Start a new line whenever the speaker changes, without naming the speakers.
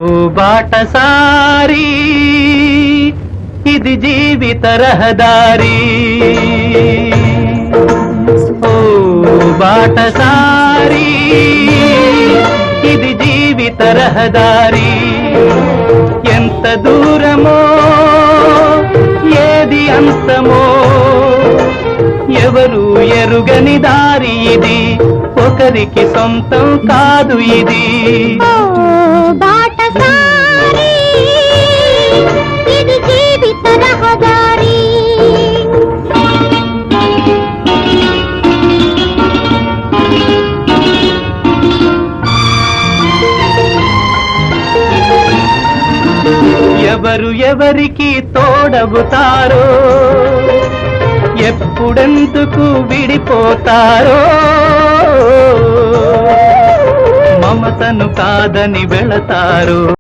ఓ బాటసారి ఇది జీవిత రహదారి, ఓ బాటసారి ఇది జీవిత రహదారి. ఎంత దూరమో ఏది అంతమో ఎవరు ఎరుగని దారి ఇది, ఒకరికి సొంతం కాదు ఇది.
బాటసారి ఇది జీవిత రహదారి.
ఎవరు ఎవరికి తోడవుతారో, ఎప్పుడెందుకు విడిపోతారో, మమతను కాదని వెళతారు.